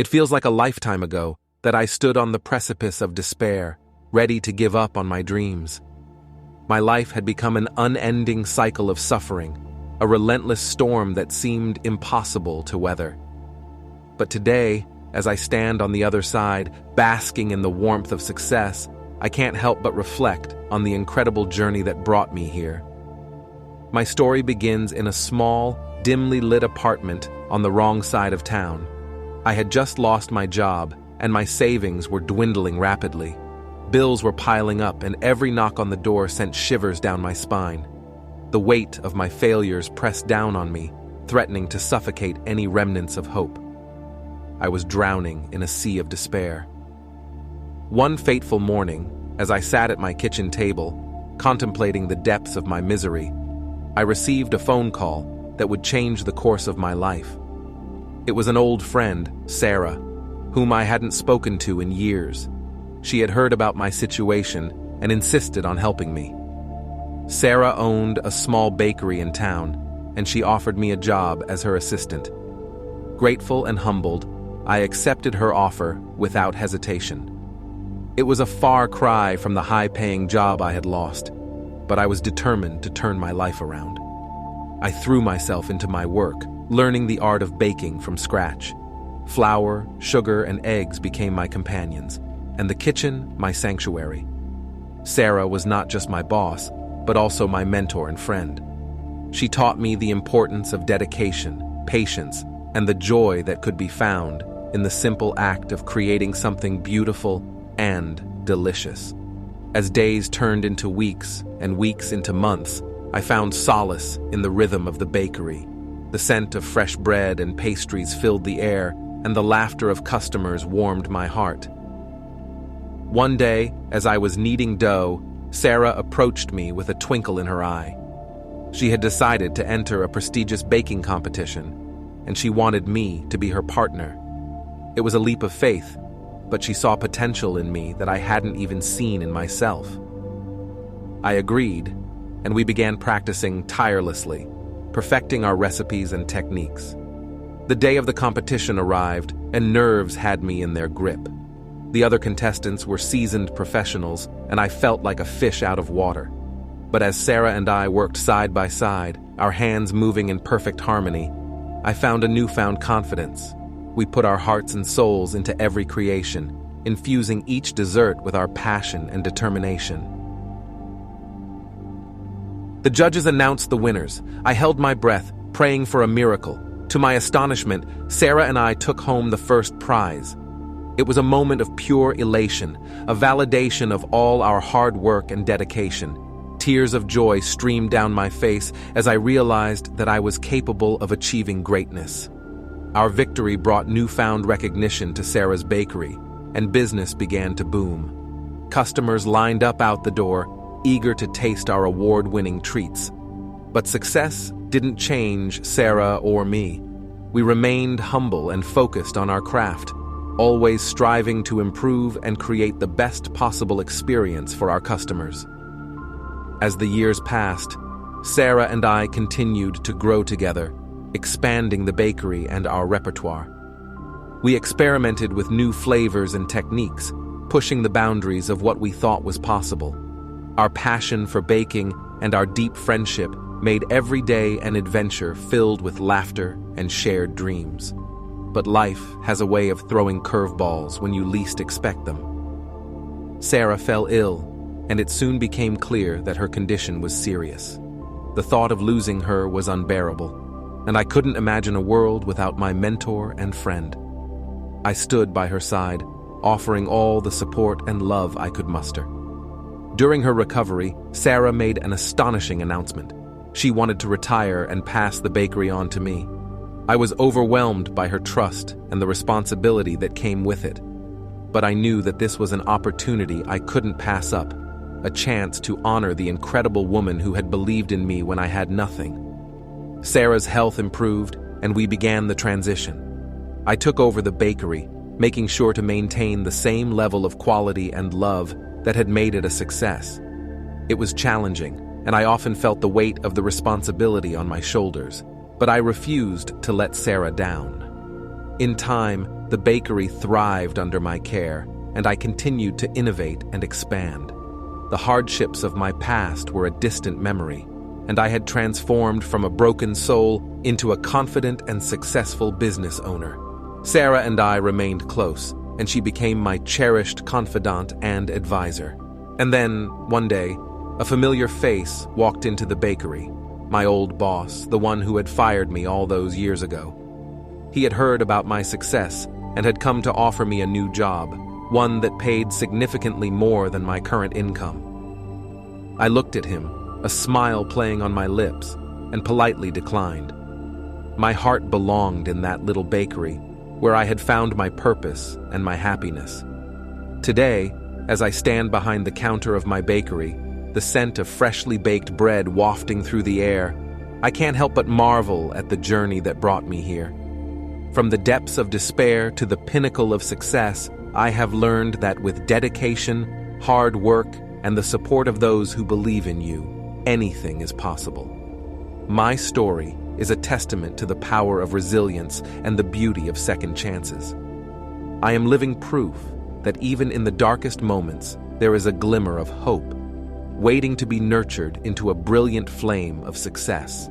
It feels like a lifetime ago that I stood on the precipice of despair, ready to give up on my dreams. My life had become an unending cycle of suffering, a relentless storm that seemed impossible to weather. But today, as I stand on the other side, basking in the warmth of success, I can't help but reflect on the incredible journey that brought me here. My story begins in a small, dimly lit apartment on the wrong side of town. I had just lost my job, and my savings were dwindling rapidly. Bills were piling up, and every knock on the door sent shivers down my spine. The weight of my failures pressed down on me, threatening to suffocate any remnants of hope. I was drowning in a sea of despair. One fateful morning, as I sat at my kitchen table, contemplating the depths of my misery, I received a phone call that would change the course of my life. It was an old friend, Sarah, whom I hadn't spoken to in years. She had heard about my situation and insisted on helping me. Sarah owned a small bakery in town, and she offered me a job as her assistant. Grateful and humbled, I accepted her offer without hesitation. It was a far cry from the high-paying job I had lost, but I was determined to turn my life around. I threw myself into my work, learning the art of baking from scratch. Flour, sugar, and eggs became my companions, and the kitchen my sanctuary. Sarah was not just my boss, but also my mentor and friend. She taught me the importance of dedication, patience, and the joy that could be found in the simple act of creating something beautiful and delicious. As days turned into weeks and weeks into months, I found solace in the rhythm of the bakery. The scent of fresh bread and pastries filled the air, and the laughter of customers warmed my heart. One day, as I was kneading dough, Sarah approached me with a twinkle in her eye. She had decided to enter a prestigious baking competition, and she wanted me to be her partner. It was a leap of faith, but she saw potential in me that I hadn't even seen in myself. I agreed, and we began practicing tirelessly, perfecting our recipes and techniques. The day of the competition arrived, and nerves had me in their grip. The other contestants were seasoned professionals, and I felt like a fish out of water. But as Sarah and I worked side by side, our hands moving in perfect harmony, I found a newfound confidence. We put our hearts and souls into every creation, infusing each dessert with our passion and determination. The judges announced the winners. I held my breath, praying for a miracle. To my astonishment, Sarah and I took home the first prize. It was a moment of pure elation, a validation of all our hard work and dedication. Tears of joy streamed down my face as I realized that I was capable of achieving greatness. Our victory brought newfound recognition to Sarah's bakery, and business began to boom. Customers lined up out the door, eager to taste our award-winning treats. But success didn't change Sarah or me. We remained humble and focused on our craft, always striving to improve and create the best possible experience for our customers. As the years passed, Sarah and I continued to grow together, expanding the bakery and our repertoire. We experimented with new flavors and techniques, pushing the boundaries of what we thought was possible. Our passion for baking and our deep friendship made every day an adventure filled with laughter and shared dreams. But life has a way of throwing curveballs when you least expect them. Sarah fell ill, and it soon became clear that her condition was serious. The thought of losing her was unbearable, and I couldn't imagine a world without my mentor and friend. I stood by her side, offering all the support and love I could muster. During her recovery, Sarah made an astonishing announcement. She wanted to retire and pass the bakery on to me. I was overwhelmed by her trust and the responsibility that came with it. But I knew that this was an opportunity I couldn't pass up, a chance to honor the incredible woman who had believed in me when I had nothing. Sarah's health improved, and we began the transition. I took over the bakery, making sure to maintain the same level of quality and love that had made it a success. It was challenging, and I often felt the weight of the responsibility on my shoulders, but I refused to let Sarah down. In time, the bakery thrived under my care, and I continued to innovate and expand. The hardships of my past were a distant memory, and I had transformed from a broken soul into a confident and successful business owner. Sarah and I remained close, and she became my cherished confidant and advisor. And then, one day, a familiar face walked into the bakery, my old boss, the one who had fired me all those years ago. He had heard about my success and had come to offer me a new job, one that paid significantly more than my current income. I looked at him, a smile playing on my lips, and politely declined. My heart belonged in that little bakery, where I had found my purpose and my happiness. Today, as I stand behind the counter of my bakery, the scent of freshly baked bread wafting through the air, I can't help but marvel at the journey that brought me here. From the depths of despair to the pinnacle of success, I have learned that with dedication, hard work, and the support of those who believe in you, anything is possible. My story is a testament to the power of resilience and the beauty of second chances. I am living proof that even in the darkest moments, there is a glimmer of hope, waiting to be nurtured into a brilliant flame of success.